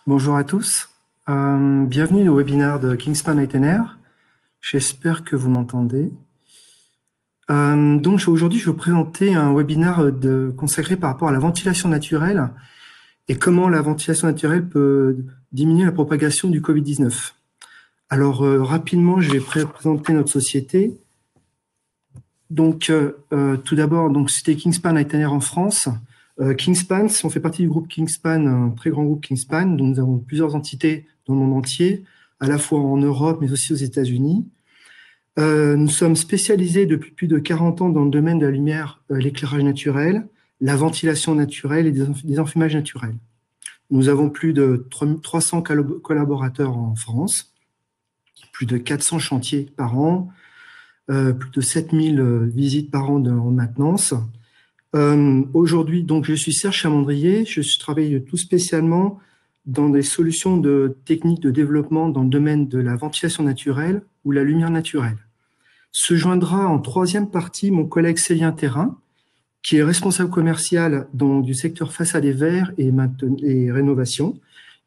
Bonjour à tous. Bienvenue au webinaire de Kingspan Itinéraire. J'espère que vous m'entendez. Donc aujourd'hui, je vais vous présenter un webinaire consacré par rapport à la ventilation naturelle et comment la ventilation naturelle peut diminuer la propagation du Covid-19. Alors rapidement, je vais présenter notre société. Donc tout d'abord, c'était Kingspan Itinéraire en France. Kingspan, on fait partie du groupe Kingspan, un très grand groupe Kingspan, dont nous avons plusieurs entités dans le monde entier, à la fois en Europe, mais aussi aux États-Unis. Nous sommes spécialisés depuis plus de 40 ans dans le domaine de la lumière, l'éclairage naturel, la ventilation naturelle et des enfumages naturels. Nous avons plus de 300 collaborateurs en France, plus de 400 chantiers par an, plus de 7000 visites par an en maintenance. Aujourd'hui, donc, je suis Serge Chamandrier. Je travaille tout spécialement dans des solutions de techniques de développement dans le domaine de la ventilation naturelle ou la lumière naturelle. Se joindra en troisième partie mon collègue Célien Thérin, qui est responsable commercial du secteur façade et verre et rénovation,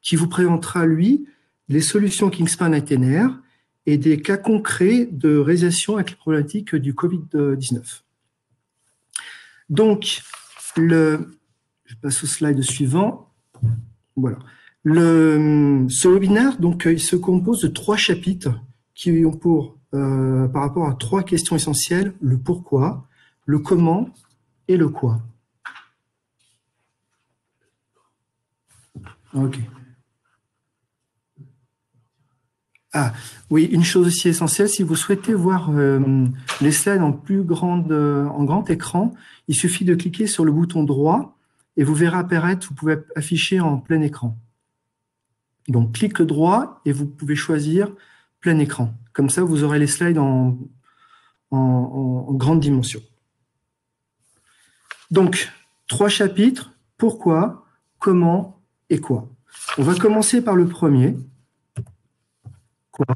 qui vous présentera, lui, les solutions Kingspan Itinéraire et des cas concrets de réalisation avec les problématiques du Covid-19. Donc, je passe au slide suivant. Voilà. Ce webinaire, donc, il se compose de 3 chapitres qui ont par rapport à 3 questions essentielles: le pourquoi, le comment et le quoi. Ok. Ah, oui, une chose aussi essentielle, si vous souhaitez voir les slides en grand écran, il suffit de cliquer sur le bouton droit et vous verrez apparaître, vous pouvez afficher en plein écran. Donc, clic droit et vous pouvez choisir plein écran. Comme ça, vous aurez les slides en grande dimension. Donc, 3 chapitres, pourquoi, comment et quoi. On va commencer par le premier. Quoi.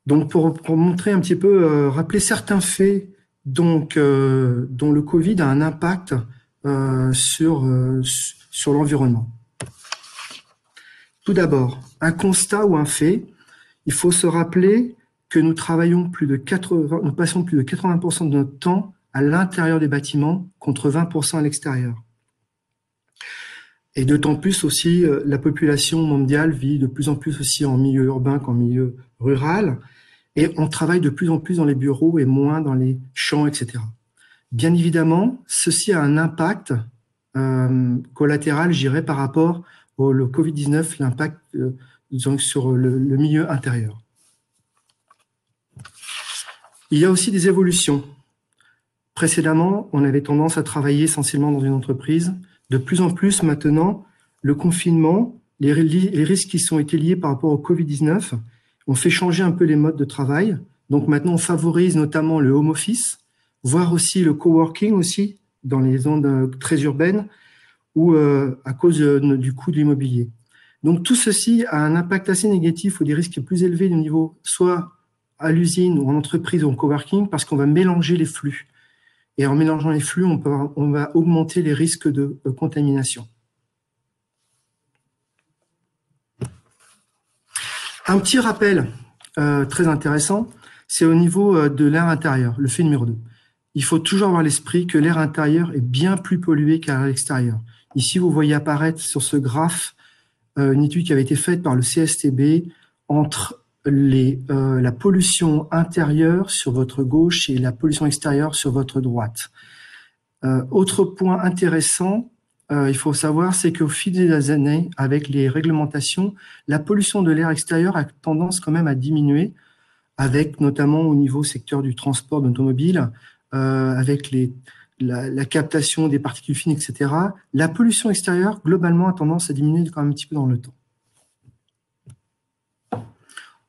Donc, pour montrer un petit peu, rappeler certains faits dont le Covid a un impact sur l'environnement. Tout d'abord, un constat ou un fait. Il faut se rappeler que nous passons plus de 80% de notre temps à l'intérieur des bâtiments contre 20% à l'extérieur. Et d'autant plus aussi, la population mondiale vit de plus en plus aussi en milieu urbain qu'en milieu rural, et on travaille de plus en plus dans les bureaux et moins dans les champs, etc. Bien évidemment, ceci a un impact collatéral, je dirais, par rapport au Covid-19, l'impact sur le milieu intérieur. Il y a aussi des évolutions. Précédemment, on avait tendance à travailler essentiellement dans une entreprise. De plus en plus, maintenant, le confinement, les risques qui ont été liés par rapport au Covid-19 ont fait changer un peu les modes de travail. Donc maintenant, on favorise notamment le home office, voire aussi le coworking aussi, dans les zones très urbaines, ou à cause du coût de l'immobilier. Donc tout ceci a un impact assez négatif ou des risques plus élevés au niveau soit à l'usine ou en entreprise ou en coworking, parce qu'on va mélanger les flux. Et en mélangeant les flux, on va augmenter les risques de contamination. Un petit rappel très intéressant, c'est au niveau de l'air intérieur, le fait numéro 2. Il faut toujours avoir à l'esprit que l'air intérieur est bien plus pollué qu'à l'extérieur. Ici, vous voyez apparaître sur ce graphe une étude qui avait été faite par le CSTB entre la pollution intérieure sur votre gauche et la pollution extérieure sur votre droite. Autre point intéressant, il faut savoir, c'est qu'au fil des années, avec les réglementations, la pollution de l'air extérieur a tendance quand même à diminuer, avec notamment au niveau secteur du transport d'automobile, avec la captation des particules fines, etc. La pollution extérieure, globalement, a tendance à diminuer quand même un petit peu dans le temps.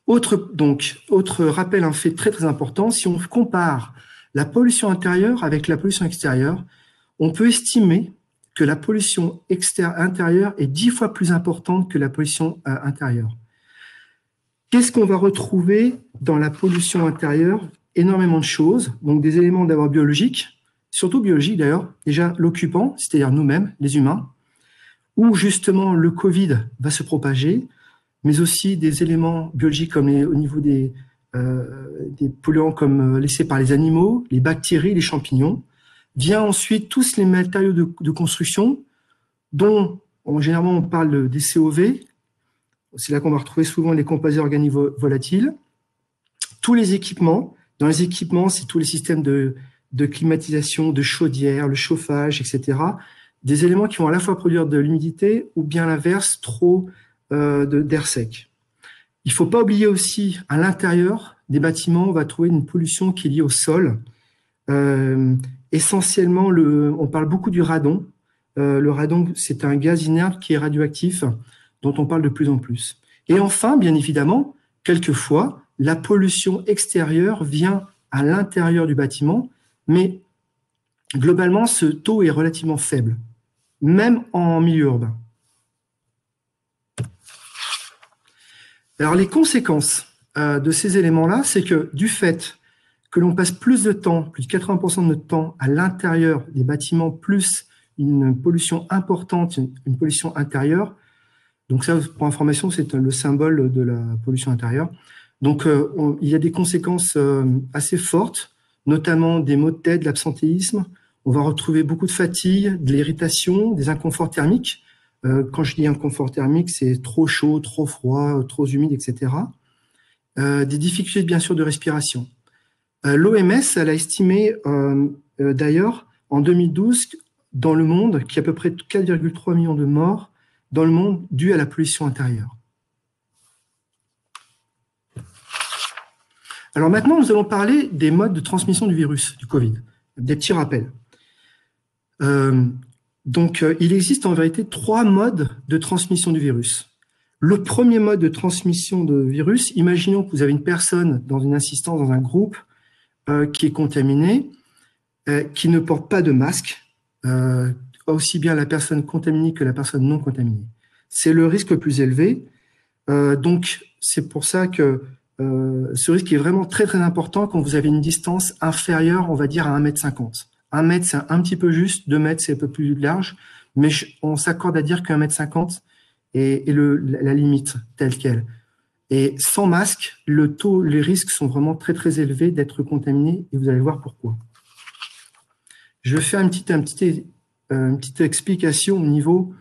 Autre rappel, un fait très très important, si on compare la pollution intérieure avec la pollution extérieure, on peut estimer que la pollution intérieure est 10 fois plus importante que la pollution intérieure. Qu'est-ce qu'on va retrouver dans la pollution intérieure? Énormément de choses, donc des éléments d'abord biologiques, surtout biologiques d'ailleurs, déjà l'occupant, c'est-à-dire nous-mêmes, les humains. où justement le Covid va se propager, mais aussi des éléments biologiques comme au niveau des polluants comme laissés par les animaux, les bactéries, les champignons. Vient ensuite tous les matériaux de construction dont généralement on parle des COV. C'est là qu'on va retrouver souvent les composés organiques volatiles. Tous les équipements. Dans les équipements, c'est tous les systèmes de climatisation, de chaudière, le chauffage, etc. Des éléments qui vont à la fois produire de l'humidité ou bien l'inverse, trop d'air sec. Il ne faut pas oublier aussi, à l'intérieur des bâtiments, on va trouver une pollution qui est liée au sol. Essentiellement, on parle beaucoup du radon. Le radon, c'est un gaz inerte qui est radioactif, dont on parle de plus en plus. Et enfin, bien évidemment, quelquefois, la pollution extérieure vient à l'intérieur du bâtiment, mais globalement, ce taux est relativement faible, même en milieu urbain. Alors, les conséquences de ces éléments-là, c'est que du fait que l'on passe plus de temps, plus de 80% de notre temps à l'intérieur des bâtiments, plus une pollution importante, une pollution intérieure, donc ça, pour information, c'est le symbole de la pollution intérieure. Donc, il y a des conséquences assez fortes, notamment des maux de tête, de l'absentéisme. On va retrouver beaucoup de fatigue, de l'irritation, des inconforts thermiques. Quand je dis inconfort thermique, c'est trop chaud, trop froid, trop humide, etc. Des difficultés, bien sûr, de respiration. L'OMS, elle a estimé, d'ailleurs, en 2012, dans le monde, qu'il y a à peu près 4,3 millions de morts dans le monde dues à la pollution intérieure. Alors maintenant, nous allons parler des modes de transmission du virus, du Covid, des petits rappels. Il existe en vérité 3 modes de transmission du virus. Le premier mode de transmission de virus, imaginons que vous avez une personne dans une assistance, dans un groupe, qui est contaminée, qui ne porte pas de masque, aussi bien la personne contaminée que la personne non contaminée. C'est le risque le plus élevé. Donc, c'est pour ça que ce risque est vraiment très, très important quand vous avez une distance inférieure, on va dire, à 1,50 m. 1 mètre, c'est un petit peu juste. 2 mètres, c'est un peu plus large. Mais on s'accorde à dire qu'1,50 m est la limite telle qu'elle. Et sans masque, les risques sont vraiment très, très élevés d'être contaminés et vous allez voir pourquoi. Je vais faire une petite explication au niveau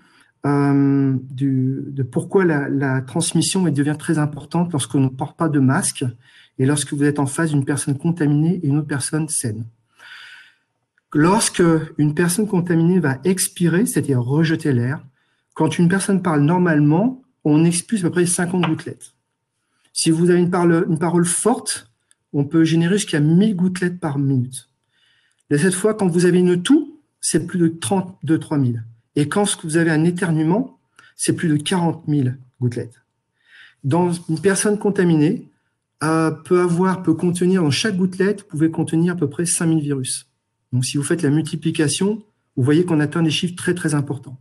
de pourquoi la transmission devient très importante lorsqu'on ne porte pas de masque et lorsque vous êtes en face d'une personne contaminée et une autre personne saine. Lorsque une personne contaminée va expirer, c'est-à-dire rejeter l'air, quand une personne parle normalement, on expulse à peu près 50 gouttelettes. Si vous avez une parole forte, on peut générer jusqu'à 1000 gouttelettes par minute. Et cette fois, quand vous avez une toux, c'est plus de 3 000. Et quand vous avez un éternuement, c'est plus de 40 000 gouttelettes. Dans une personne contaminée, peut contenir, dans chaque gouttelette, vous pouvez contenir à peu près 5000 virus. Donc, si vous faites la multiplication, vous voyez qu'on atteint des chiffres très, très importants.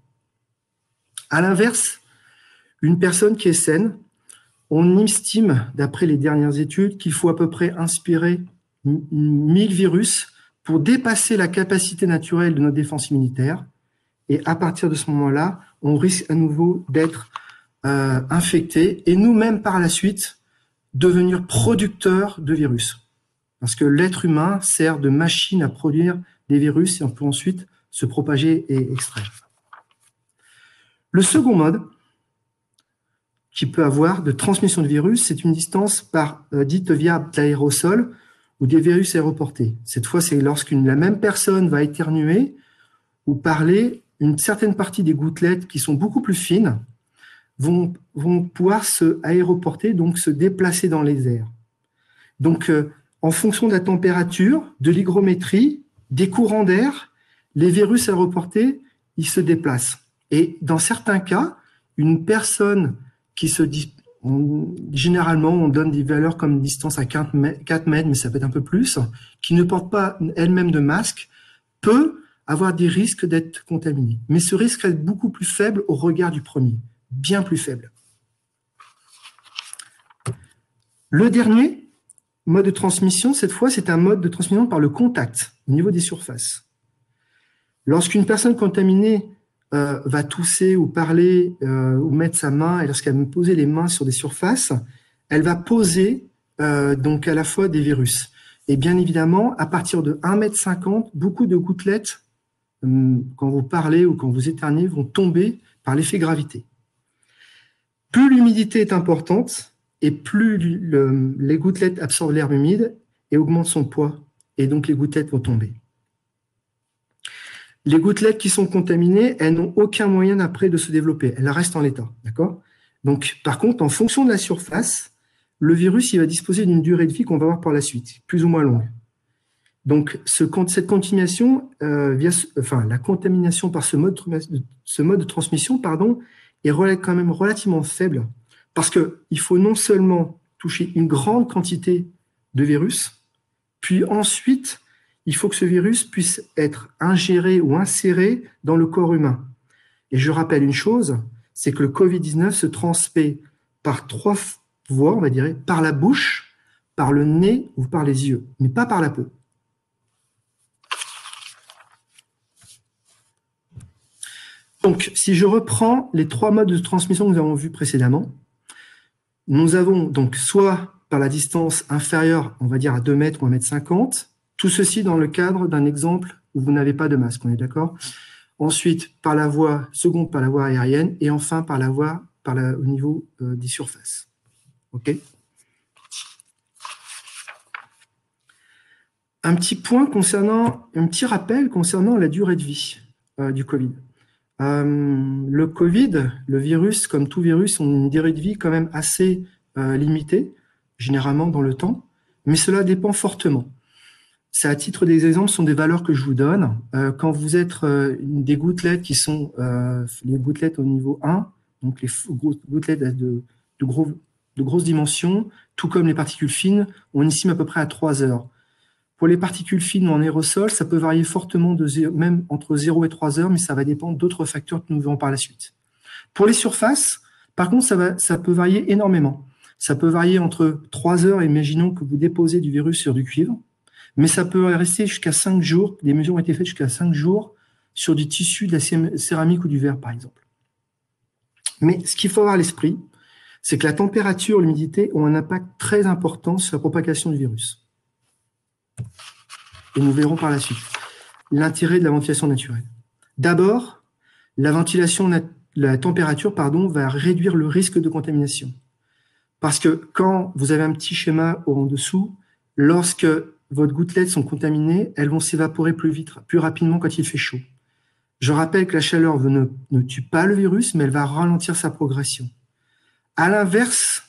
À l'inverse, une personne qui est saine, on estime, d'après les dernières études, qu'il faut à peu près inspirer 1000 virus pour dépasser la capacité naturelle de notre défense immunitaire. Et à partir de ce moment-là, on risque à nouveau d'être infecté et nous-mêmes, par la suite, devenir producteurs de virus. Parce que l'être humain sert de machine à produire des virus et on peut ensuite se propager et extraire. Le second mode qui peut avoir de transmission de virus, c'est une distance dite via l'aérosol ou des virus aéroportés. Cette fois, c'est la même personne va éternuer ou parler, une certaine partie des gouttelettes qui sont beaucoup plus fines vont pouvoir se aéroporter, donc se déplacer dans les airs. Donc, en fonction de la température, de l'hygrométrie, des courants d'air, les virus aéroportés, ils se déplacent. Et dans certains cas, une personne qui se dit, généralement, on donne des valeurs comme distance à 4 mètres, mais ça peut être un peu plus, qui ne porte pas elle-même de masque, peut avoir des risques d'être contaminée. Mais ce risque est beaucoup plus faible au regard du premier, bien plus faible. Le dernier mode de transmission, cette fois, c'est un mode de transmission par le contact, au niveau des surfaces. Lorsqu'une personne contaminée va tousser ou parler ou mettre sa main, et lorsqu'elle va poser les mains sur des surfaces, elle va poser donc à la fois des virus. Et bien évidemment, à partir de 1,50 m, beaucoup de gouttelettes, quand vous parlez ou quand vous éternuez, vont tomber par l'effet gravité. Plus l'humidité est importante, et plus les gouttelettes absorbent l'air humide et augmentent son poids, et donc les gouttelettes vont tomber. Les gouttelettes qui sont contaminées, elles n'ont aucun moyen après de se développer. Elles restent en l'état, d'accord? Donc, par contre, en fonction de la surface, le virus, il va disposer d'une durée de vie qu'on va voir par la suite, plus ou moins longue. Donc, cette contamination, la contamination par ce mode de transmission, est quand même relativement faible, parce qu'il faut non seulement toucher une grande quantité de virus, puis ensuite, il faut que ce virus puisse être ingéré ou inséré dans le corps humain. Et je rappelle une chose, c'est que le Covid-19 se transmet par 3 voies, on va dire, par la bouche, par le nez ou par les yeux, mais pas par la peau. Donc, si je reprends les 3 modes de transmission que nous avons vus précédemment, nous avons donc soit par la distance inférieure, on va dire à 2 mètres ou 1,50 m, tout ceci dans le cadre d'un exemple où vous n'avez pas de masque, on est d'accord? Ensuite, par la voie seconde, par la voie aérienne, et enfin par la voie au niveau des surfaces. OK? Un petit rappel concernant la durée de vie du Covid. Le Covid, le virus, comme tout virus, ont une durée de vie quand même assez limitée, généralement dans le temps, mais cela dépend fortement. C'est à titre d'exemple, ce sont des valeurs que je vous donne. Quand vous êtes des gouttelettes qui sont les gouttelettes au niveau 1, donc les gouttelettes de grosses dimensions, tout comme les particules fines, on estime à peu près à 3 heures. Pour les particules fines en aérosol, ça peut varier fortement même entre 0 et 3 heures, mais ça va dépendre d'autres facteurs que nous verrons par la suite. Pour les surfaces, par contre, ça peut varier énormément. Ça peut varier entre 3 heures, imaginons que vous déposez du virus sur du cuivre, mais ça peut rester jusqu'à 5 jours. Des mesures ont été faites jusqu'à 5 jours sur du tissu, de la céramique ou du verre, par exemple. Mais ce qu'il faut avoir à l'esprit, c'est que la température et l'humidité ont un impact très important sur la propagation du virus. Et nous verrons par la suite l'intérêt de la ventilation naturelle. D'abord, la température va réduire le risque de contamination. Parce que quand vous avez un petit schéma en dessous, lorsque vos gouttelettes sont contaminées, elles vont s'évaporer plus vite, plus rapidement quand il fait chaud. Je rappelle que la chaleur ne tue pas le virus, mais elle va ralentir sa progression. À l'inverse,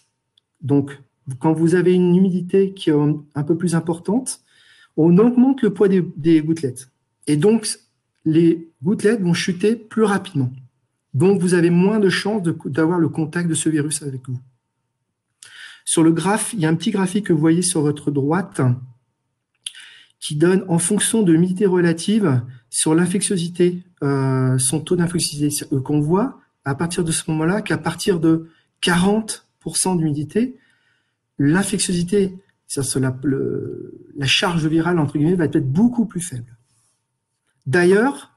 donc, quand vous avez une humidité qui est un peu plus importante, on augmente le poids des gouttelettes. Et donc, les gouttelettes vont chuter plus rapidement. Donc, vous avez moins de chances d'avoir le contact de ce virus avec vous. Sur le graphe, il y a un petit graphique que vous voyez sur votre droite qui donne, en fonction de l'humidité relative, sur l'infectiosité, son taux d'infectiosité. Qu'on voit, à partir de ce moment-là, qu'à partir de 40% d'humidité, l'infectiosité, la charge virale, entre guillemets, va être beaucoup plus faible. D'ailleurs,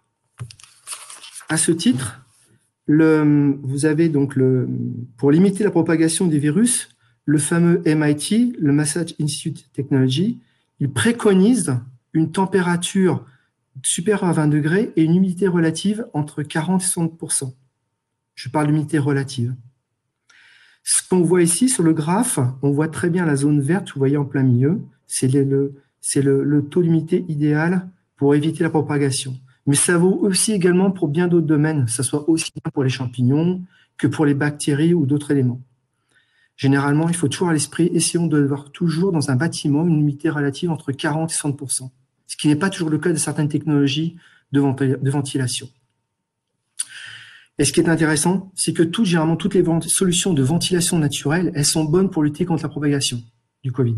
à ce titre, vous avez donc pour limiter la propagation des virus, le fameux MIT, le Massachusetts Institute of Technology, il préconise une température supérieure à 20 degrés et une humidité relative entre 40 et 60%. Je parle d'humidité relative. Ce qu'on voit ici sur le graphe, on voit très bien la zone verte, vous voyez en plein milieu, c'est le taux d'humidité idéal pour éviter la propagation. Mais ça vaut aussi également pour bien d'autres domaines, que ce soit aussi bien pour les champignons que pour les bactéries ou d'autres éléments. Généralement, il faut toujours à l'esprit, essayons de voir toujours dans un bâtiment une humidité relative entre 40 et 60%, ce qui n'est pas toujours le cas de certaines technologies de ventilation. Et ce qui est intéressant, c'est que généralement, toutes les solutions de ventilation naturelle, elles sont bonnes pour lutter contre la propagation du Covid,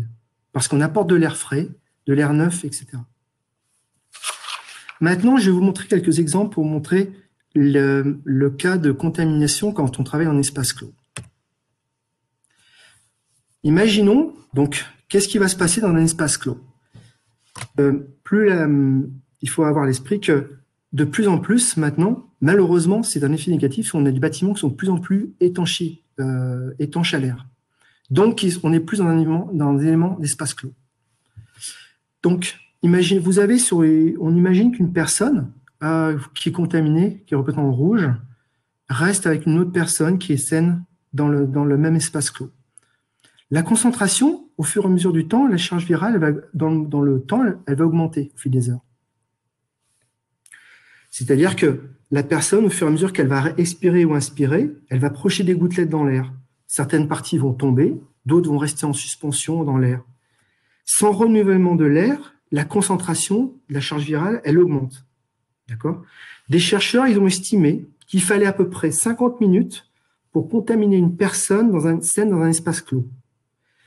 parce qu'on apporte de l'air frais, de l'air neuf, etc. Maintenant, je vais vous montrer quelques exemples pour montrer le cas de contamination quand on travaille en espace clos. Imaginons, donc, qu'est-ce qui va se passer dans un espace clos? Il faut avoir à l'esprit que de plus en plus maintenant, malheureusement, c'est un effet négatif, on a des bâtiments qui sont de plus en plus étanches à l'air. Donc, on n'est plus dans un élément d'espace clos. Donc, on imagine qu'une personne qui est contaminée, qui est représentée en rouge, reste avec une autre personne qui est saine dans le même espace clos. La concentration, au fur et à mesure du temps, la charge virale, dans le temps, elle va augmenter au fil des heures. C'est-à-dire que la personne, au fur et à mesure qu'elle va expirer ou inspirer, elle va projeter des gouttelettes dans l'air. Certaines parties vont tomber, d'autres vont rester en suspension dans l'air. Sans renouvellement de l'air, la concentration de la charge virale, elle augmente. D'accord ? Des chercheurs, ils ont estimé qu'il fallait à peu près 50 minutes pour contaminer une personne dans un espace clos.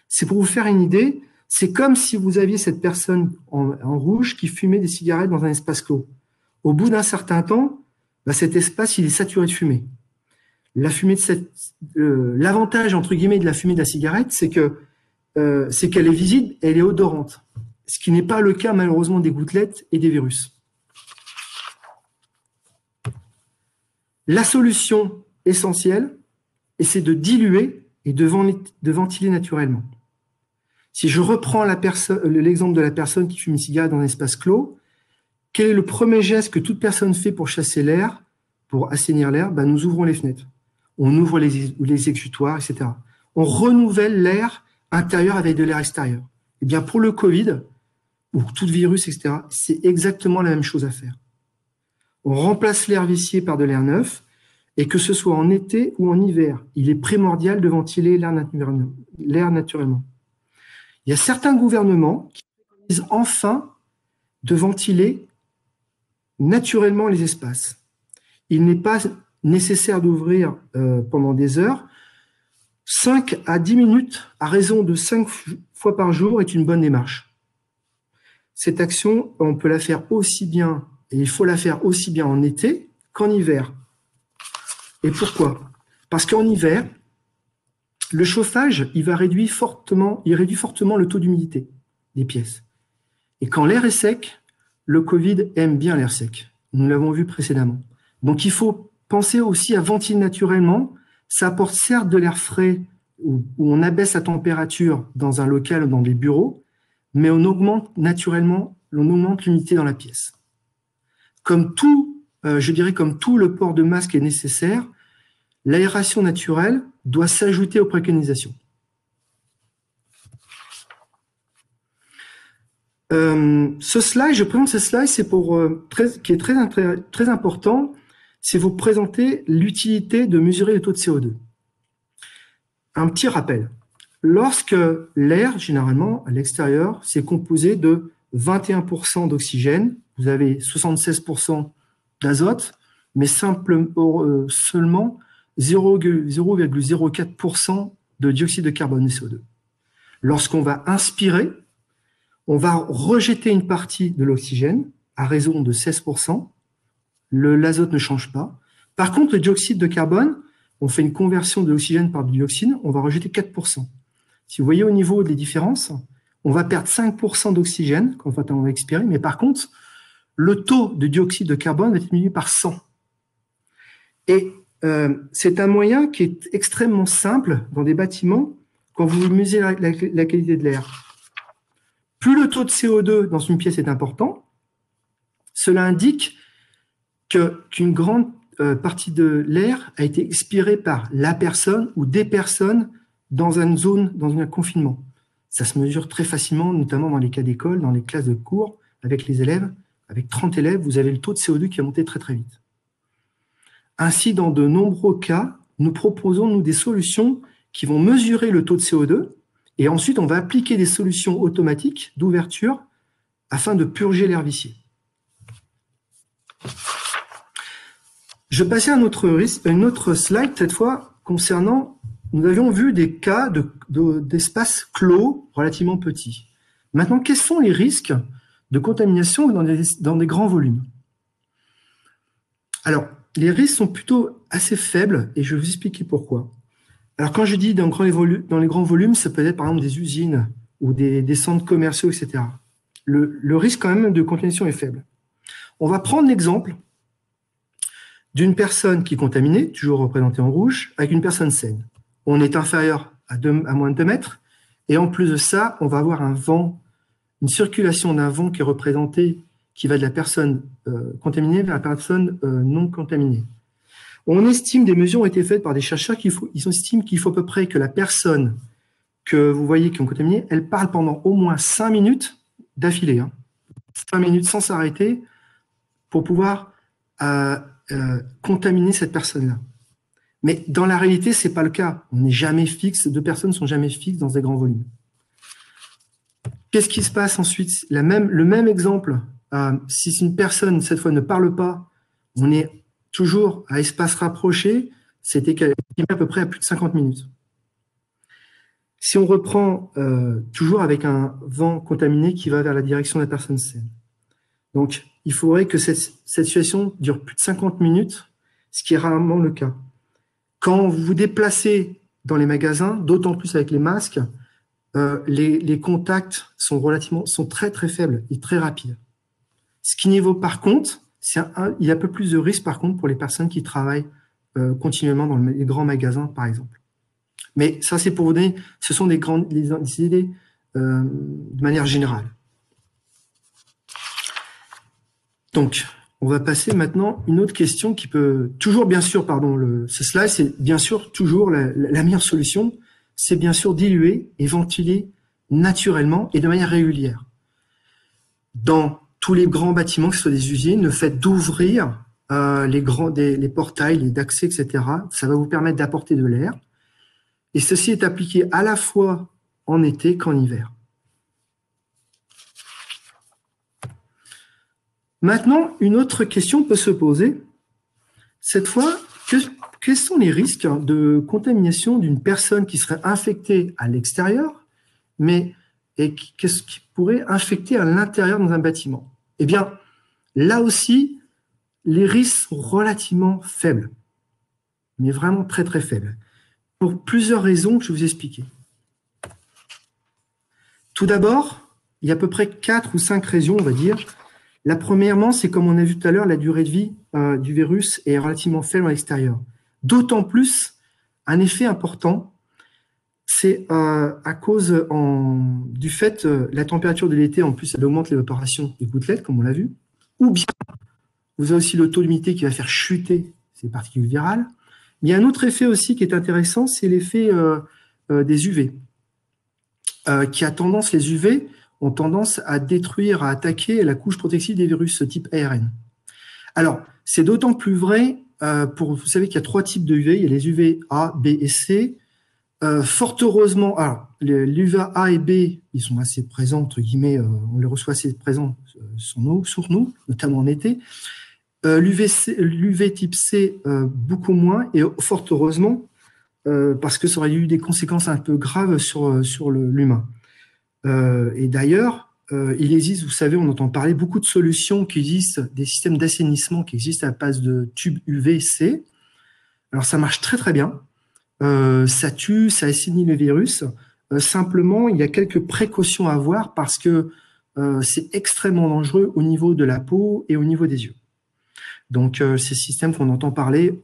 C'est pour vous faire une idée, c'est comme si vous aviez cette personne en rouge qui fumait des cigarettes dans un espace clos. Au bout d'un certain temps, cet espace, il est saturé de fumée. La fumée l'avantage, entre guillemets, de la fumée de la cigarette, c'est qu'elle est visible, elle est odorante. Ce qui n'est pas le cas, malheureusement, des gouttelettes et des virus. La solution essentielle, c'est de diluer et de ventiler naturellement. Si je reprends l'exemple de la personne qui fume une cigarette dans un espace clos, quel est le premier geste que toute personne fait pour chasser l'air, pour assainir l'air ? Nous ouvrons les fenêtres, on ouvre les exutoires, etc. On renouvelle l'air intérieur avec de l'air extérieur. Eh bien, pour le Covid, ou tout virus, etc., c'est exactement la même chose à faire. On remplace l'air vicié par de l'air neuf, et que ce soit en été ou en hiver, il est primordial de ventiler l'air naturellement. Il y a certains gouvernements qui préconisent enfin de ventiler naturellement les espaces. Il n'est pas nécessaire d'ouvrir pendant des heures. 5 à 10 minutes à raison de 5 fois par jour est une bonne démarche. Cette action, on peut la faire aussi bien, et il faut la faire aussi bien en été qu'en hiver. Et pourquoi ? Parce qu'en hiver, le chauffage, il réduit fortement le taux d'humidité des pièces. Et quand l'air est sec, le Covid aime bien l'air sec. Nous l'avons vu précédemment. Donc, il faut penser aussi à ventiler naturellement. Ça apporte certes de l'air frais où on abaisse la température dans un local ou dans des bureaux, mais on augmente naturellement, l'humidité dans la pièce. Comme tout le port de masque est nécessaire, l'aération naturelle doit s'ajouter aux préconisations. Je présente ce slide, qui est très important, c'est vous présenter l'utilité de mesurer le taux de CO2. Un petit rappel. Lorsque l'air, généralement, à l'extérieur, c'est composé de 21% d'oxygène, vous avez 76% d'azote, mais seulement 0,04% de dioxyde de carbone, CO2. Lorsqu'on va inspirer, on va rejeter une partie de l'oxygène à raison de 16%. L'azote ne change pas. Par contre, le dioxyde de carbone, on fait une conversion de l'oxygène par du dioxine, on va rejeter 4%. Si vous voyez au niveau des différences, on va perdre 5% d'oxygène quand on va expirer, mais par contre, le taux de dioxyde de carbone va être diminué par 100. Et c'est un moyen qui est extrêmement simple dans des bâtiments quand vous mesurez la qualité de l'air. Plus le taux de CO2 dans une pièce est important, cela indique qu'une grande partie de l'air a été expirée par la personne ou des personnes dans une zone, dans un confinement. Ça se mesure très facilement, notamment dans les cas d'école, dans les classes de cours, avec les élèves. Avec 30 élèves, vous avez le taux de CO2 qui va monter très très vite. Ainsi, dans de nombreux cas, nous proposons des solutions qui vont mesurer le taux de CO2 et ensuite on va appliquer des solutions automatiques d'ouverture afin de purger l'air vicié. Je passais à un autre slide, cette fois, concernant, nous avions vu des cas d'espaces clos relativement petits. Maintenant, quels sont les risques de contamination dans des grands volumes? Alors, les risques sont plutôt assez faibles et je vais vous expliquer pourquoi. Alors, quand je dis dans les grands volumes, ça peut être par exemple des usines ou des centres commerciaux, etc. Le risque quand même de contamination est faible. On va prendre l'exemple d'une personne qui est contaminée, toujours représentée en rouge, avec une personne saine. On est inférieur à moins de 2 mètres, et en plus de ça, on va avoir un vent, une circulation d'un vent qui est représentée, qui va de la personne contaminée vers la personne non contaminée. On estime, des mesures ont été faites par des chercheurs, ils estiment qu'il faut à peu près que la personne que vous voyez qui est contaminée, elle parle pendant au moins 5 minutes d'affilée, 5 minutes sans s'arrêter, pour pouvoir contaminer cette personne-là. Mais dans la réalité, ce n'est pas le cas. On n'est jamais fixe, 2 personnes ne sont jamais fixes dans des grands volumes. Qu'est-ce qui se passe ensuite? Le même exemple, si une personne, cette fois, ne parle pas, on est toujours à espace rapproché, c'était à peu près à plus de 50 minutes. Si on reprend toujours avec un vent contaminé qui va vers la direction de la personne saine. Donc, il faudrait que cette situation dure plus de 50 minutes, ce qui est rarement le cas. Quand vous vous déplacez dans les magasins, d'autant plus avec les masques, les contacts sont très très faibles et très rapides. Ce qui niveau par contre, il y a un peu plus de risque par contre pour les personnes qui travaillent continuellement dans les grands magasins par exemple. Mais ça c'est pour vous donner, ce sont des idées de manière générale. Donc, on va passer maintenant à une autre question qui peut toujours, bien sûr, ce slide, c'est bien sûr toujours la meilleure solution, c'est bien sûr diluer et ventiler naturellement et de manière régulière. Dans tous les grands bâtiments, que ce soit des usines, le fait d'ouvrir les portails, les d'accès, etc., ça va vous permettre d'apporter de l'air. Et ceci est appliqué à la fois en été qu'en hiver. Maintenant, une autre question peut se poser. Cette fois, quels sont les risques de contamination d'une personne qui serait infectée à l'extérieur, et qu'est-ce qui pourrait infecter à l'intérieur dans un bâtiment? Eh bien, là aussi, les risques sont relativement faibles, mais vraiment très très faibles, pour plusieurs raisons que je vais vous expliquer. Tout d'abord, il y a à peu près 4 ou 5 raisons, on va dire. La premièrement, c'est comme on a vu tout à l'heure, la durée de vie du virus est relativement faible à l'extérieur. D'autant plus, un effet important, c'est à cause du fait la température de l'été, en plus, elle augmente l'évaporation des gouttelettes, comme on l'a vu, ou bien vous avez aussi le taux d'humidité qui va faire chuter ces particules virales. Il y a un autre effet aussi qui est intéressant, c'est l'effet des UV, les UV ont tendance à détruire, à attaquer la couche protective des virus type ARN. Alors, c'est d'autant plus vrai vous savez qu'il y a 3 types de UV, il y a les UV A, B et C. Fort heureusement, l'UV A et B, ils sont assez présents, entre guillemets, on les reçoit assez présents sur nous, notamment en été. L'UV type C, beaucoup moins, et fort heureusement, parce que ça aurait eu des conséquences un peu graves sur l'humain. Et d'ailleurs, il existe, vous savez, on entend parler beaucoup de solutions qui existent, des systèmes d'assainissement qui existent à base de tubes UV-C. Alors, ça marche très très bien. Ça tue, ça assainit le virus. Simplement, il y a quelques précautions à avoir parce que c'est extrêmement dangereux au niveau de la peau et au niveau des yeux. Donc, ces systèmes qu'on entend parler,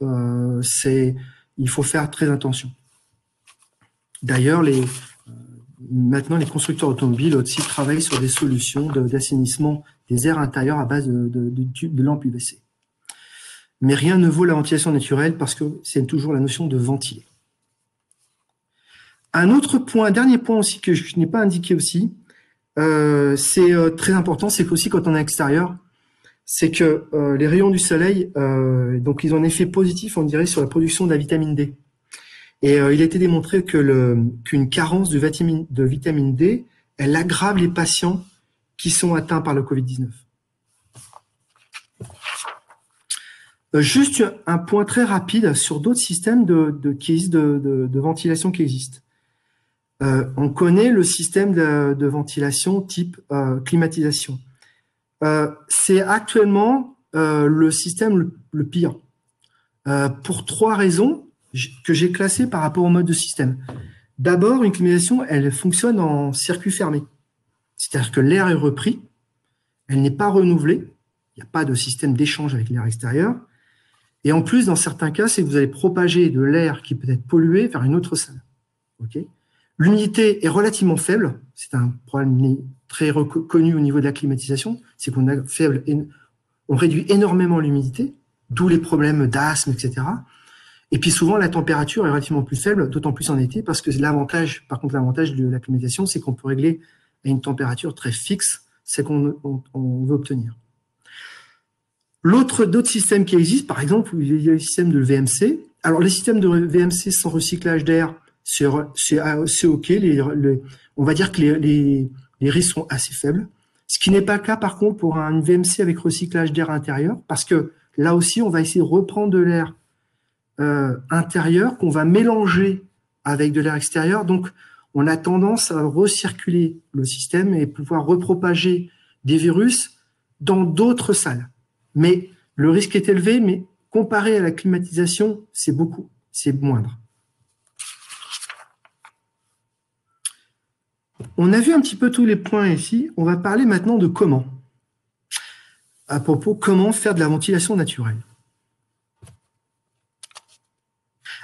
il faut faire très attention. D'ailleurs, maintenant, les constructeurs automobiles aussi travaillent sur des solutions d'assainissement des airs intérieurs à base de lampes UVC. Mais rien ne vaut la ventilation naturelle parce que c'est toujours la notion de ventiler. Un autre point, dernier point aussi que je n'ai pas indiqué aussi, c'est très important, c'est qu'aussi quand on est à l'extérieur, c'est que les rayons du soleil, donc ils ont un effet positif, on dirait, sur la production de la vitamine D. Et il a été démontré qu'une carence de vitamine D, elle aggrave les patients qui sont atteints par le Covid-19. Juste un point très rapide sur d'autres systèmes de ventilation qui existent. On connaît le système de ventilation type climatisation. C'est actuellement le système le pire, pour 3 raisons que j'ai classées par rapport au mode de système. D'abord, une climatisation, elle fonctionne en circuit fermé. C'est-à-dire que l'air est repris, elle n'est pas renouvelée, il n'y a pas de système d'échange avec l'air extérieur, Et en plus, dans certains cas, c'est que vous allez propager de l'air qui peut être pollué vers une autre salle. Okay. L'humidité est relativement faible. C'est un problème très connu au niveau de la climatisation. C'est qu'on a faible, on réduit énormément l'humidité, d'où les problèmes d'asthme, etc. Et puis souvent, la température est relativement plus faible, d'autant plus en été, parce que l'avantage, par contre, l'avantage de la climatisation, c'est qu'on peut régler à une température très fixe, c'est qu'on veut obtenir. D'autres systèmes qui existent, par exemple, il y a le système de VMC. Alors, les systèmes de VMC sans recyclage d'air, c'est OK. On va dire que les risques sont assez faibles. Ce qui n'est pas le cas, par contre, pour un VMC avec recyclage d'air intérieur, parce que là aussi, on va essayer de reprendre de l'air intérieur qu'on va mélanger avec de l'air extérieur. Donc, on a tendance à recirculer le système et pouvoir repropager des virus dans d'autres salles. Mais le risque est élevé, mais comparé à la climatisation, c'est moindre. On a vu un petit peu tous les points ici. On va parler maintenant de comment. À propos, comment faire de la ventilation naturelle.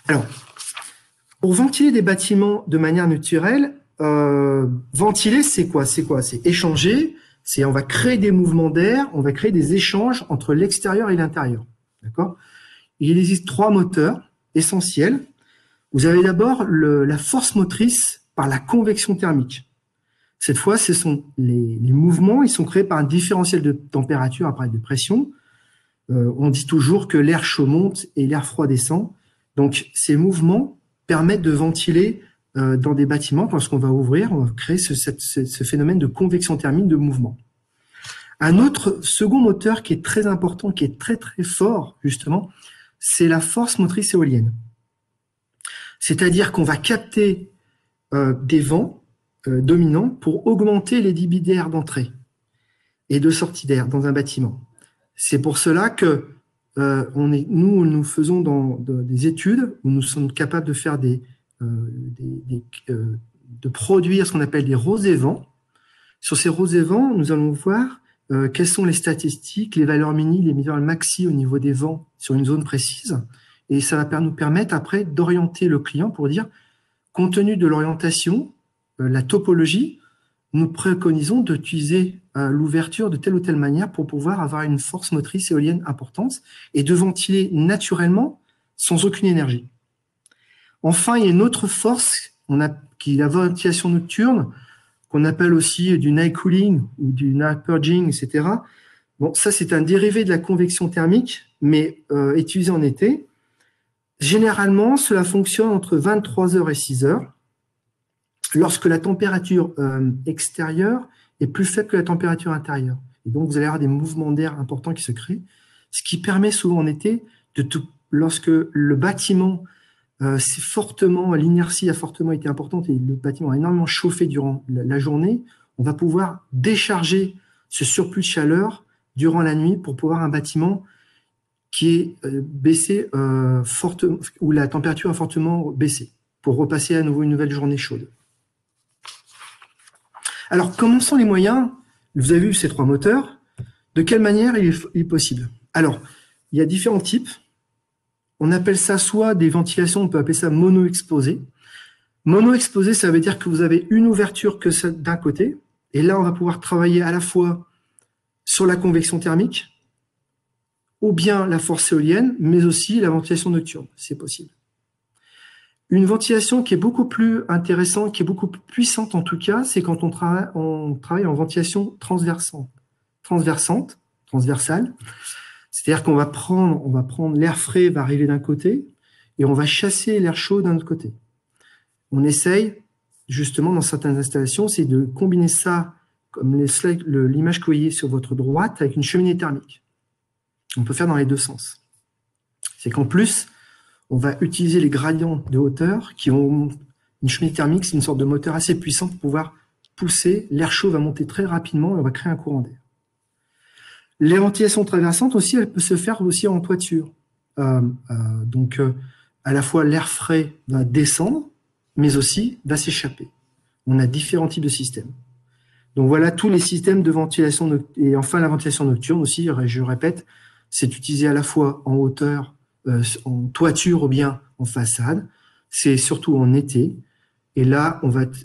Alors, pour ventiler des bâtiments de manière naturelle, ventiler, c'est quoi? C'est échanger, on va créer des mouvements d'air, on va créer des échanges entre l'extérieur et l'intérieur. D'accord? Il existe 3 moteurs essentiels. Vous avez d'abord la force motrice par la convection thermique. Cette fois, ce sont les mouvements, ils sont créés par un différentiel de température après de pression. On dit toujours que l'air chaud monte et l'air froid descend. Donc, ces mouvements permettent de ventiler dans des bâtiments. Lorsqu'on va ouvrir, on va créer ce phénomène de convection thermique de mouvement. Un autre second moteur qui est très important, qui est très très fort justement, c'est la force motrice éolienne. C'est-à-dire qu'on va capter des vents dominants pour augmenter les débits d'air d'entrée et de sortie d'air dans un bâtiment. C'est pour cela que nous faisons des études où nous sommes capables de faire de produire ce qu'on appelle des rosées vents. Sur ces rosées vents, nous allons voir quelles sont les statistiques, les valeurs mini, les valeurs maxi au niveau des vents sur une zone précise. Et ça va nous permettre après d'orienter le client pour dire, compte tenu de l'orientation, la topologie, nous préconisons d'utiliser l'ouverture de telle ou telle manière pour pouvoir avoir une force motrice éolienne importante et de ventiler naturellement sans aucune énergie. Enfin, il y a une autre force qui est la ventilation nocturne, qu'on appelle aussi du night cooling ou du night purging, etc. Bon, ça, c'est un dérivé de la convection thermique, mais utilisé en été. Généralement, cela fonctionne entre 23h et 6h, lorsque la température extérieure est plus faible que la température intérieure. Et donc, vous allez avoir des mouvements d'air importants qui se créent, ce qui permet souvent en été, lorsque le bâtiment, l'inertie a fortement été importante et le bâtiment a énormément chauffé durant la journée, on va pouvoir décharger ce surplus de chaleur durant la nuit pour pouvoir un bâtiment qui est baissé fortement, où la température a fortement baissé, pour repasser à nouveau une nouvelle journée chaude. Alors, comment sont les moyens? Vous avez vu ces 3 moteurs. De quelle manière il est possible? Alors, il y a différents types. On appelle ça soit des ventilations, on peut appeler ça mono-exposé. Mono-exposé, ça veut dire que vous avez une ouverture que d'un côté. Et là, on va pouvoir travailler à la fois sur la convection thermique, ou bien la force éolienne, mais aussi la ventilation nocturne. C'est possible. Une ventilation qui est beaucoup plus intéressante, qui est beaucoup plus puissante en tout cas, c'est quand on travaille en ventilation transversale. C'est-à-dire qu'on va prendre l'air frais va arriver d'un côté et on va chasser l'air chaud d'un autre côté. On essaye, justement, dans certaines installations, c'est de combiner ça, comme l'image que vous voyez sur votre droite, avec une cheminée thermique. On peut faire dans les deux sens. C'est qu'en plus, on va utiliser les gradients de hauteur qui ont une cheminée thermique, c'est une sorte de moteur assez puissant pour pouvoir pousser. L'air chaud va monter très rapidement et on va créer un courant d'air. Les ventilations traversantes aussi, elles peuvent se faire aussi en toiture. Donc, à la fois l'air frais va descendre, mais aussi va s'échapper. On a différents types de systèmes. Donc voilà tous les systèmes de ventilation. Et enfin, la ventilation nocturne aussi, je répète, c'est utilisé à la fois en hauteur en toiture ou bien en façade. C'est surtout en été. Et là,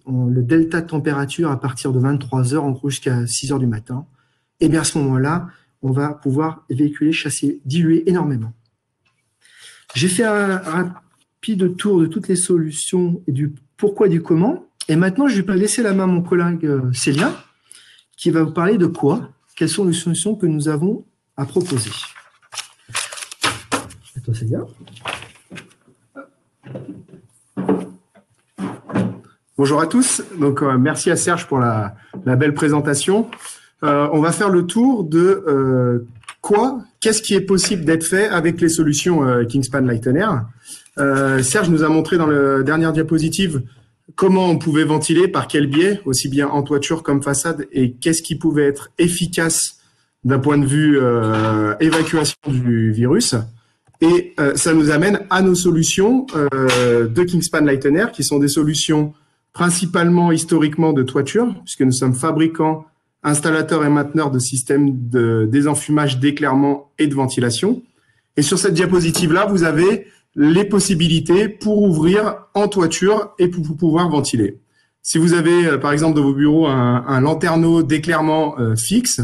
le delta de température à partir de 23 heures, en gros jusqu'à 6 heures du matin. Et bien à ce moment-là, on va pouvoir véhiculer, chasser, diluer énormément. J'ai fait un rapide tour de toutes les solutions et du pourquoi et du comment. Et maintenant, je vais laisser la main à mon collègue Célien, qui va vous parler de quoi, quelles sont les solutions que nous avons à proposer. À toi, Célien. Bonjour à tous. Donc, merci à Serge pour la belle présentation. On va faire le tour de qu'est-ce qui est possible d'être fait avec les solutions Kingspan Lighten Air. Serge nous a montré dans la dernière diapositive comment on pouvait ventiler, par quel biais, aussi bien en toiture comme façade, et qu'est-ce qui pouvait être efficace d'un point de vue évacuation du virus. Et ça nous amène à nos solutions de Kingspan Lighten Air, qui sont des solutions principalement historiquement de toiture, puisque nous sommes fabricants, installateurs et mainteneurs de systèmes de désenfumage, d'éclairement et de ventilation. Et sur cette diapositive-là, vous avez les possibilités pour ouvrir en toiture et pour pouvoir ventiler. Si vous avez, par exemple, dans vos bureaux, un lanterneau d'éclairement fixe,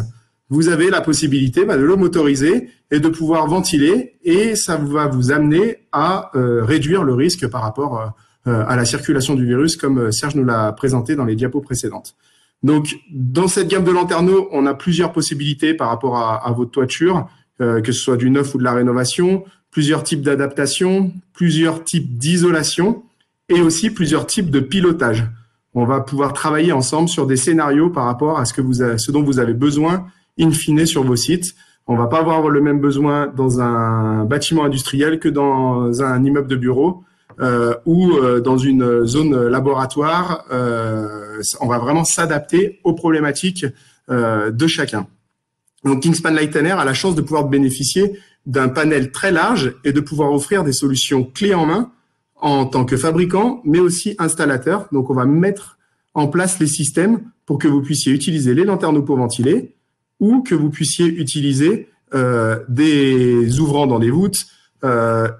vous avez la possibilité de le motoriser et de pouvoir ventiler, et ça va vous amener à réduire le risque par rapport à la circulation du virus, comme Serge nous l'a présenté dans les diapos précédentes. Donc, dans cette gamme de lanterneaux, on a plusieurs possibilités par rapport à votre toiture, que ce soit du neuf ou de la rénovation, plusieurs types d'adaptation, plusieurs types d'isolation et aussi plusieurs types de pilotage. On va pouvoir travailler ensemble sur des scénarios par rapport à ce dont vous avez besoin in fine sur vos sites. On va pas avoir le même besoin dans un bâtiment industriel que dans un immeuble de bureau ou dans une zone laboratoire. On va vraiment s'adapter aux problématiques de chacun. Donc Kingspan Lighten Air a la chance de pouvoir bénéficier d'un panel très large et de pouvoir offrir des solutions clés en main en tant que fabricant, mais aussi installateur. Donc on va mettre en place les systèmes pour que vous puissiez utiliser les lanterneaux pour ventiler, ou que vous puissiez utiliser des ouvrants dans des voûtes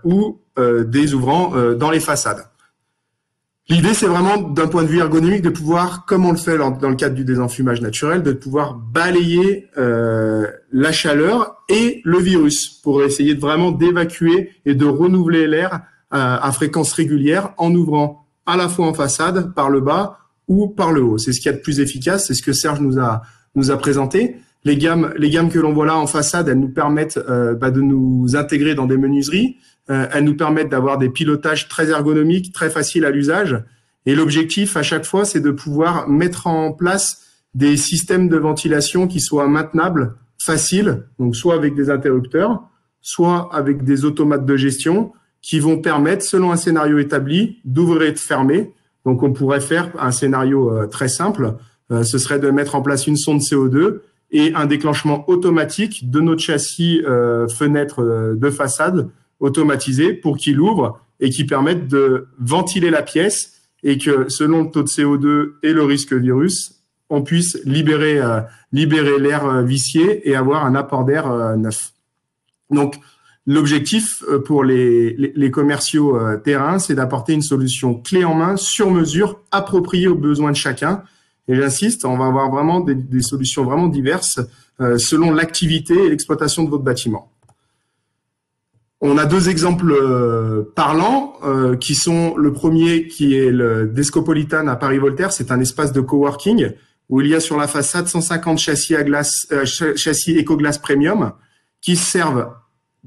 ou des ouvrants dans les façades. L'idée, c'est vraiment, d'un point de vue ergonomique, de pouvoir, comme on le fait dans le cadre du désenfumage naturel, de pouvoir balayer la chaleur et le virus pour essayer vraiment d'évacuer et de renouveler l'air à fréquence régulière en ouvrant à la fois en façade, par le bas ou par le haut. C'est ce qu'il y a de plus efficace, c'est ce que Serge nous a présenté. Les gammes que l'on voit là en façade, elles nous permettent de nous intégrer dans des menuiseries. Elles nous permettent d'avoir des pilotages très ergonomiques, très faciles à l'usage. Et l'objectif à chaque fois, c'est de pouvoir mettre en place des systèmes de ventilation qui soient maintenables, faciles, donc soit avec des interrupteurs, soit avec des automates de gestion qui vont permettre, selon un scénario établi, d'ouvrir et de fermer. Donc on pourrait faire un scénario très simple, ce serait de mettre en place une sonde CO2 et un déclenchement automatique de notre châssis fenêtre de façade automatisé pour qu'il ouvre et qui permette de ventiler la pièce, et que selon le taux de CO2 et le risque virus, on puisse libérer l'air vicié et avoir un apport d'air neuf. Donc l'objectif pour les commerciaux terrain, c'est d'apporter une solution clé en main, sur mesure, appropriée aux besoins de chacun. Et j'insiste, on va avoir vraiment des solutions vraiment diverses selon l'activité et l'exploitation de votre bâtiment. On a deux exemples parlants qui sont le premier, qui est le Descopolitan à Paris-Voltaire. C'est un espace de coworking où il y a sur la façade 150 châssis à glace, châssis Ecoglass Premium qui servent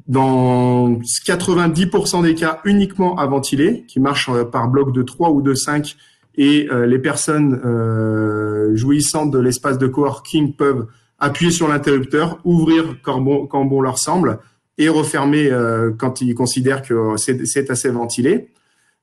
dans 90% des cas uniquement à ventiler, qui marchent par bloc de 3 ou de 5, et les personnes jouissant de l'espace de coworking peuvent appuyer sur l'interrupteur, ouvrir quand bon leur semble, et refermer quand ils considèrent que c'est assez ventilé.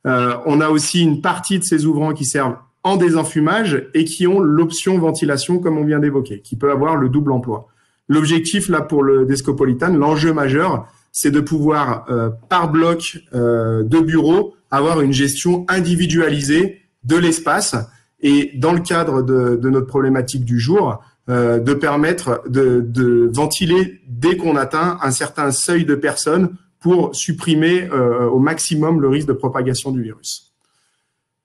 On a aussi une partie de ces ouvrants qui servent en désenfumage et qui ont l'option ventilation, comme on vient d'évoquer, qui peut avoir le double emploi. L'objectif là pour le Descopolitan, l'enjeu majeur, c'est de pouvoir par bloc de bureau avoir une gestion individualisée de l'espace, et dans le cadre de notre problématique du jour, de permettre de ventiler dès qu'on atteint un certain seuil de personnes pour supprimer au maximum le risque de propagation du virus.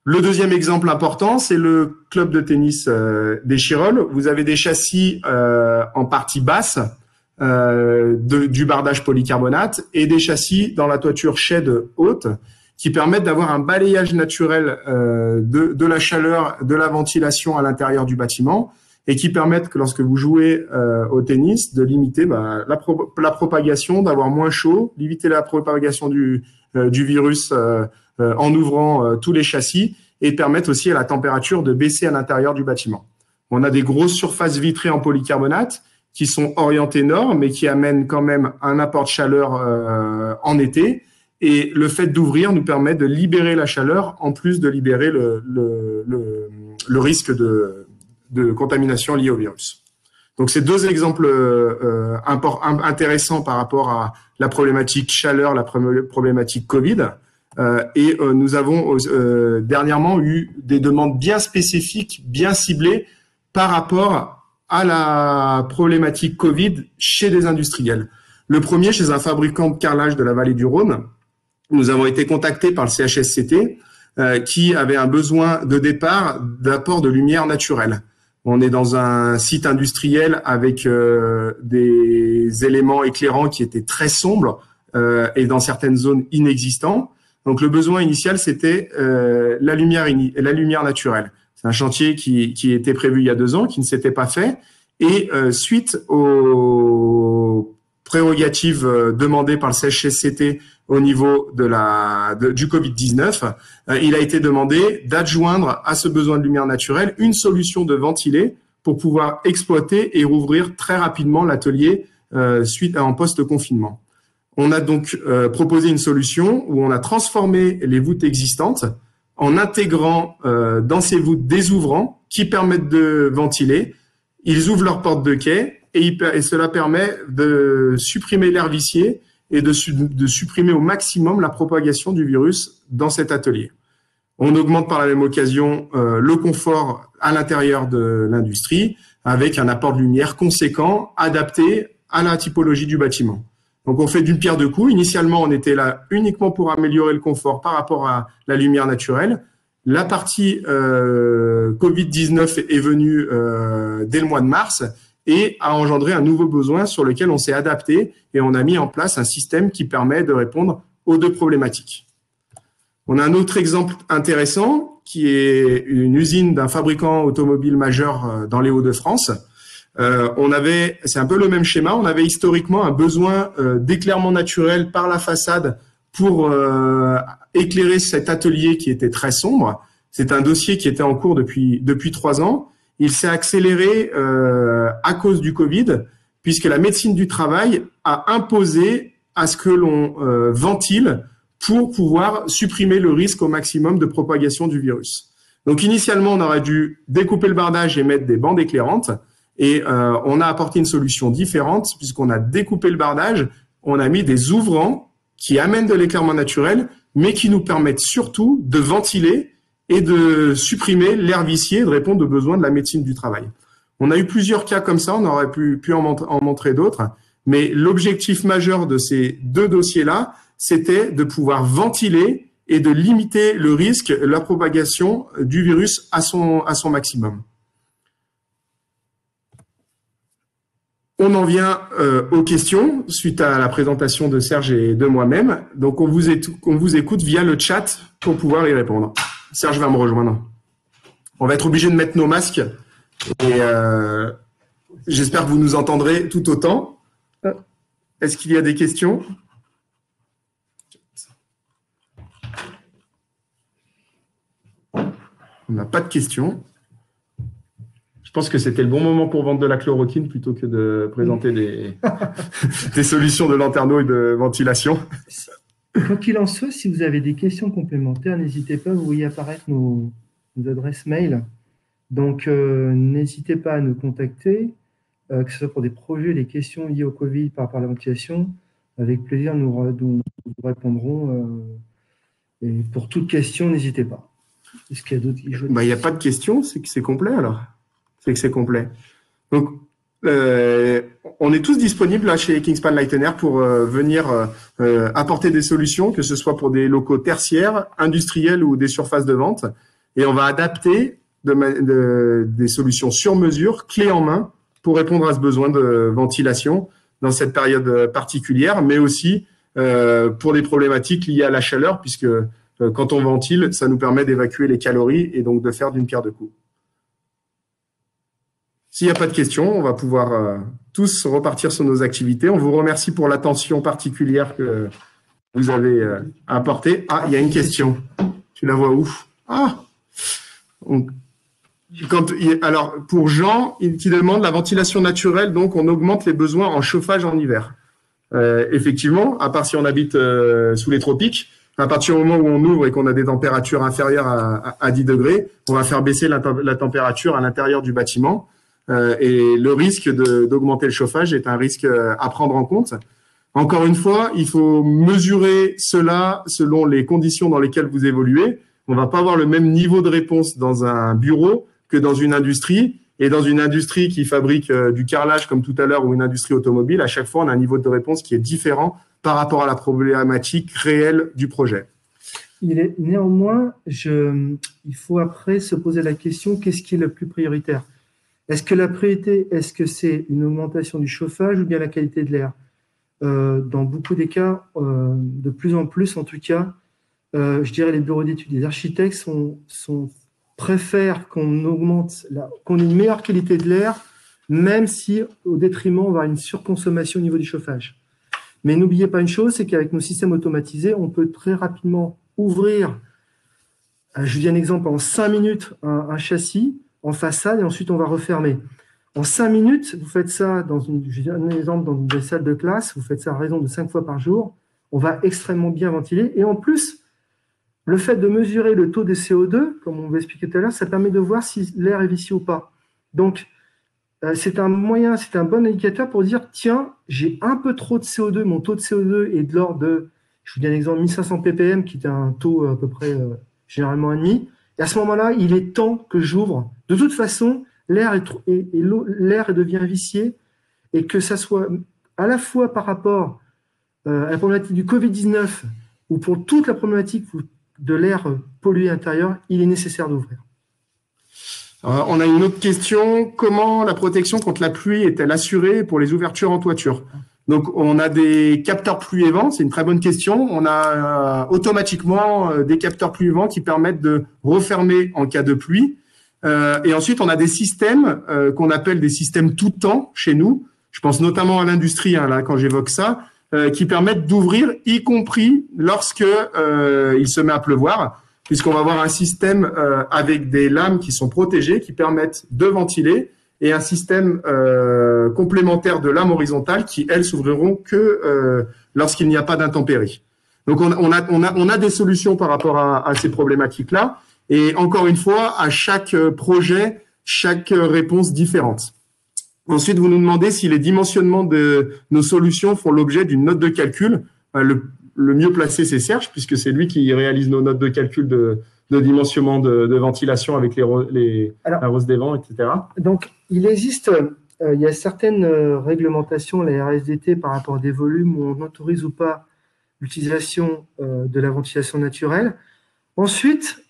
Le deuxième exemple important, c'est le club de tennis d'Échirolles. Vous avez des châssis en partie basse du bardage polycarbonate et des châssis dans la toiture shed haute qui permettent d'avoir un balayage naturel de la chaleur, de la ventilation à l'intérieur du bâtiment et qui permettent que lorsque vous jouez au tennis, de limiter la propagation, d'avoir moins chaud, limiter la propagation du virus en ouvrant tous les châssis et permettre aussi à la température de baisser à l'intérieur du bâtiment. On a des grosses surfaces vitrées en polycarbonate qui sont orientées nord, mais qui amènent quand même un apport de chaleur en été. Et le fait d'ouvrir nous permet de libérer la chaleur, en plus de libérer le risque de contamination liée au virus. Donc, c'est deux exemples intéressants par rapport à la problématique chaleur, la problématique Covid. Et nous avons dernièrement eu des demandes bien spécifiques, bien ciblées par rapport à la problématique Covid chez des industriels. Le premier, chez un fabricant de carrelage de la vallée du Rhône. Nous avons été contactés par le CHSCT qui avait un besoin de départ d'apport de lumière naturelle. On est dans un site industriel avec des éléments éclairants qui étaient très sombres et dans certaines zones inexistants. Donc le besoin initial, c'était la lumière naturelle. C'est un chantier qui était prévu il y a 2 ans, qui ne s'était pas fait. Et suite aux prérogatives demandées par le CHSCT au niveau du Covid-19, il a été demandé d'adjoindre à ce besoin de lumière naturelle une solution de ventilé pour pouvoir exploiter et rouvrir très rapidement l'atelier suite en post-confinement. On a donc proposé une solution où on a transformé les voûtes existantes en intégrant dans ces voûtes des ouvrants qui permettent de ventiler. Ils ouvrent leurs portes de quai et cela permet de supprimer l'air vicié et de supprimer au maximum la propagation du virus dans cet atelier. On augmente par la même occasion le confort à l'intérieur de l'industrie avec un apport de lumière conséquent adapté à la typologie du bâtiment. Donc, on fait d'une pierre deux coups. Initialement, on était là uniquement pour améliorer le confort par rapport à la lumière naturelle. La partie Covid-19 est venue dès le mois de mars et a engendré un nouveau besoin sur lequel on s'est adapté et on a mis en place un système qui permet de répondre aux deux problématiques. On a un autre exemple intéressant qui est une usine d'un fabricant automobile majeur dans les Hauts-de-France. C'est un peu le même schéma. On avait historiquement un besoin d'éclairement naturel par la façade pour éclairer cet atelier qui était très sombre. C'est un dossier qui était en cours depuis 3 ans. Il s'est accéléré à cause du Covid, puisque la médecine du travail a imposé à ce que l'on ventile pour pouvoir supprimer le risque au maximum de propagation du virus. Donc initialement, on aurait dû découper le bardage et mettre des bandes éclairantes. Et on a apporté une solution différente puisqu'on a découpé le bardage, on a mis des ouvrants qui amènent de l'éclairement naturel, mais qui nous permettent surtout de ventiler et de supprimer l'air vicié et de répondre aux besoins de la médecine du travail. On a eu plusieurs cas comme ça, on aurait pu en montrer d'autres, mais l'objectif majeur de ces 2 dossiers-là, c'était de pouvoir ventiler et de limiter le risque, la propagation du virus à son maximum. On en vient aux questions suite à la présentation de Serge et de moi-même. Donc, on vous écoute via le chat pour pouvoir y répondre. Serge va me rejoindre. On va être obligé de mettre nos masques et j'espère que vous nous entendrez tout autant. Est-ce qu'il y a des questions? On n'a pas de questions. Je pense que c'était le bon moment pour vendre de la chloroquine plutôt que de présenter des solutions de lanterneau et de ventilation. Quoi qu'il en soit, si vous avez des questions complémentaires, n'hésitez pas, vous voyez apparaître nos adresses mail. Donc, n'hésitez pas à nous contacter, que ce soit pour des projets, des questions liées au Covid par rapport à la ventilation. Avec plaisir, nous répondrons. Et pour toute question, n'hésitez pas. Est-ce qu'il y a d'autres? Il n'y a pas de questions, c'est que c'est complet alors. C'est que c'est complet. Donc, on est tous disponibles là chez Kingspan Light & Air pour venir apporter des solutions, que ce soit pour des locaux tertiaires, industriels ou des surfaces de vente. Et on va adapter des solutions sur mesure, clés en main, pour répondre à ce besoin de ventilation dans cette période particulière, mais aussi pour des problématiques liées à la chaleur, puisque quand on ventile, ça nous permet d'évacuer les calories et donc de faire d'une pierre deux coups. S'il n'y a pas de questions, on va pouvoir tous repartir sur nos activités. On vous remercie pour l'attention particulière que vous avez apportée. Ah, il y a une question. Tu la vois où? Ah, alors, pour Jean, qui demande la ventilation naturelle, donc on augmente les besoins en chauffage en hiver. Effectivement, à part si on habite sous les tropiques, à partir du moment où on ouvre et qu'on a des températures inférieures à 10 degrés, on va faire baisser la température à l'intérieur du bâtiment. Et le risque d'augmenter le chauffage est un risque à prendre en compte. Encore une fois, il faut mesurer cela selon les conditions dans lesquelles vous évoluez. On va pas avoir le même niveau de réponse dans un bureau que dans une industrie. Et dans une industrie qui fabrique du carrelage comme tout à l'heure ou une industrie automobile, à chaque fois, on a un niveau de réponse qui est différent par rapport à la problématique réelle du projet. Néanmoins, il faut après se poser la question, qu'est-ce qui est le plus prioritaire? Est-ce que la priorité, est-ce que c'est une augmentation du chauffage ou bien la qualité de l'air? Dans beaucoup des cas, de plus en plus en tout cas, je dirais les bureaux d'études, les architectes préfèrent qu'on augmente, qu'on ait une meilleure qualité de l'air, même si au détriment, on va avoir une surconsommation au niveau du chauffage. Mais n'oubliez pas une chose, c'est qu'avec nos systèmes automatisés, on peut très rapidement ouvrir, je vous dis un exemple, en 5 minutes, un châssis en façade et ensuite on va refermer. En 5 minutes, vous faites ça je dis un exemple, dans des salles de classe, vous faites ça à raison de 5 fois par jour, on va extrêmement bien ventiler. Et en plus, le fait de mesurer le taux de CO2, comme on vous expliqué tout à l'heure, ça permet de voir si l'air est vicié ou pas. Donc, c'est un moyen, c'est un bon indicateur pour dire, tiens, j'ai un peu trop de CO2, mon taux de CO2 est de l'ordre de, je vous dis un exemple, 1500 ppm, qui est un taux à peu près généralement admis. Et à ce moment-là, il est temps que j'ouvre. De toute façon, l'air devient vicié et que ça soit à la fois par rapport à la problématique du Covid-19 ou pour toute la problématique de l'air pollué intérieur, il est nécessaire d'ouvrir. On a une autre question. Comment la protection contre la pluie est-elle assurée pour les ouvertures en toiture? Donc, on a des capteurs pluie et vent. C'est une très bonne question. On a automatiquement des capteurs pluie et vent qui permettent de refermer en cas de pluie. Et ensuite, on a des systèmes qu'on appelle des systèmes tout temps chez nous. Je pense notamment à l'industrie, là, quand j'évoque ça, qui permettent d'ouvrir, y compris lorsque il se met à pleuvoir, puisqu'on va avoir un système avec des lames qui sont protégées, qui permettent de ventiler, et un système complémentaire de lames horizontales qui, elles, s'ouvriront que lorsqu'il n'y a pas d'intempéries. Donc, on a des solutions par rapport à ces problématiques-là. Et encore une fois, à chaque projet, chaque réponse différente. Ensuite, vous nous demandez si les dimensionnements de nos solutions font l'objet d'une note de calcul. Le mieux placé, c'est Serge, puisque c'est lui qui réalise nos notes de calcul de dimensionnement de ventilation avec la rose des vents, etc. Donc, il existe, il y a certaines réglementations, la RSDT, par rapport à des volumes où on autorise ou pas l'utilisation de la ventilation naturelle. Ensuite,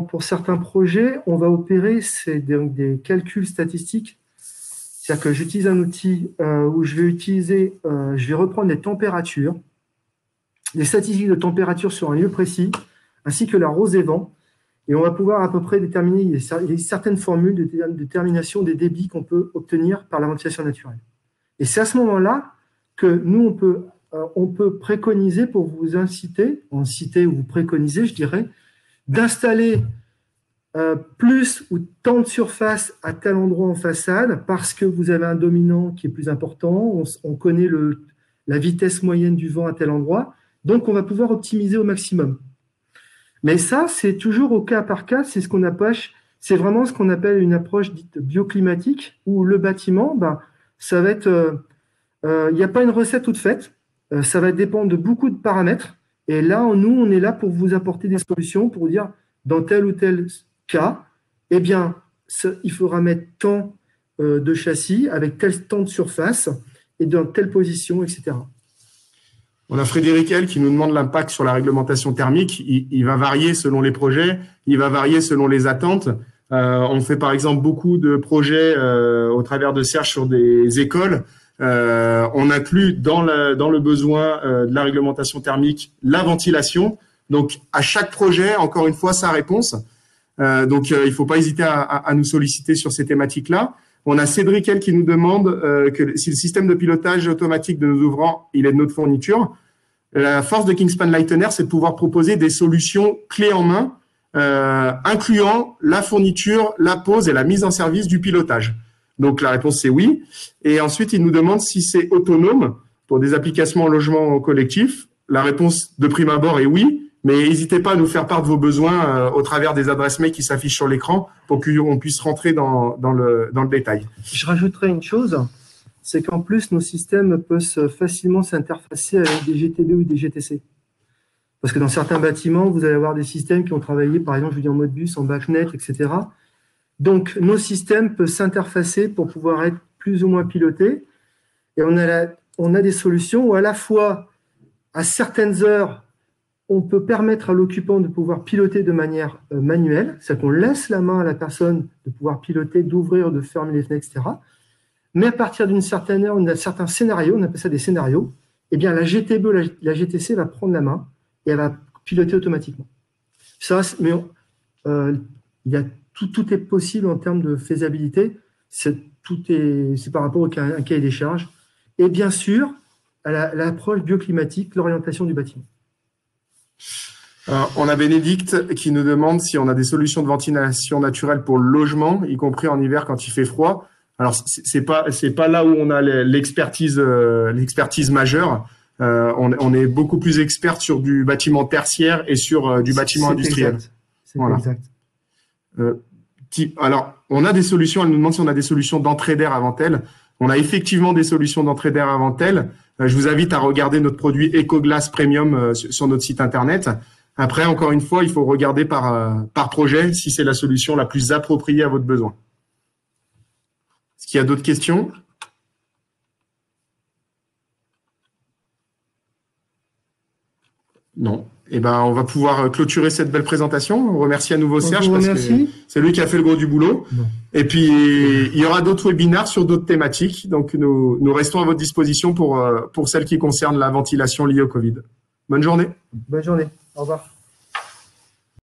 pour certains projets, on va opérer des calculs statistiques. C'est-à-dire que j'utilise un outil où je vais reprendre les températures, les statistiques de température sur un lieu précis, ainsi que la rose des vents, et on va pouvoir à peu près déterminer certaines formules de détermination des débits qu'on peut obtenir par la ventilation naturelle. Et c'est à ce moment-là que nous, on peut préconiser pour vous inciter ou vous préconiser, je dirais, d'installer plus ou tant de surface à tel endroit en façade parce que vous avez un dominant qui est plus important, on connaît la vitesse moyenne du vent à tel endroit, donc on va pouvoir optimiser au maximum. Mais ça, c'est toujours au cas par cas, c'est vraiment ce qu'on appelle une approche dite bioclimatique, où le bâtiment, ça va être, il n'y a pas une recette toute faite, ça va dépendre de beaucoup de paramètres, et là, nous, on est là pour vous apporter des solutions, pour vous dire, dans tel ou tel cas, eh bien, il faudra mettre tant de châssis avec tel temps de surface et dans telle position, etc. On a Frédéric L qui nous demande l'impact sur la réglementation thermique. Il va varier selon les projets, il va varier selon les attentes. On fait par exemple beaucoup de projets au travers de Serge sur des écoles. On inclut dans le besoin de la réglementation thermique la ventilation. Donc à chaque projet, encore une fois, sa réponse. Donc il faut pas hésiter à nous solliciter sur ces thématiques-là. On a Cédric L qui nous demande que si le système de pilotage automatique de nos ouvrants, il est de notre fourniture. La force de Kingspan Lightener, c'est de pouvoir proposer des solutions clés en main, incluant la fourniture, la pose et la mise en service du pilotage. Donc la réponse c'est oui. Et ensuite, il nous demande si c'est autonome pour des applications en logement collectif. La réponse de prime abord est oui. Mais n'hésitez pas à nous faire part de vos besoins au travers des adresses mail qui s'affichent sur l'écran pour qu'on puisse rentrer dans le détail. Je rajouterai une chose, c'est qu'en plus, nos systèmes peuvent facilement s'interfacer avec des GTB ou des GTC. Parce que dans certains bâtiments, vous allez avoir des systèmes qui ont travaillé, par exemple, je vous dis en Modbus, en BACnet, etc. Donc, nos systèmes peuvent s'interfacer pour pouvoir être plus ou moins pilotés. Et on a des solutions où à la fois, à certaines heures, on peut permettre à l'occupant de pouvoir piloter de manière manuelle, c'est-à-dire qu'on laisse la main à la personne de pouvoir piloter, d'ouvrir, de fermer les fenêtres, etc. Mais à partir d'une certaine heure, on a certains scénarios, on appelle ça des scénarios, eh bien la GTB ou la GTC va prendre la main et elle va piloter automatiquement. Ça, mais tout est possible en termes de faisabilité, c'est par rapport à un cahier des charges, et bien sûr, à l'approche bioclimatique, l'orientation du bâtiment. On a Bénédicte qui nous demande si on a des solutions de ventilation naturelle pour le logement, y compris en hiver quand il fait froid. Alors c'est pas là où on a l'expertise majeure. On est beaucoup plus expert sur du bâtiment tertiaire et sur du bâtiment industriel. Exact. C'est voilà. Exact. Alors on a des solutions. Elle nous demande si on a des solutions d'entrée d'air à Ventelle. On a effectivement des solutions d'entrée d'air à Ventelle. Je vous invite à regarder notre produit EcoGlass Premium sur notre site internet. Après, encore une fois, il faut regarder par projet si c'est la solution la plus appropriée à votre besoin. Est-ce qu'il y a d'autres questions? Non. Eh ben, on va pouvoir clôturer cette belle présentation. On remercie à nouveau Serge parce que c'est lui qui a fait le gros du boulot. Non. Et puis, il y aura d'autres webinaires sur d'autres thématiques. Donc, nous restons à votre disposition pour celles qui concernent la ventilation liée au Covid. Bonne journée. Bonne journée. Au revoir.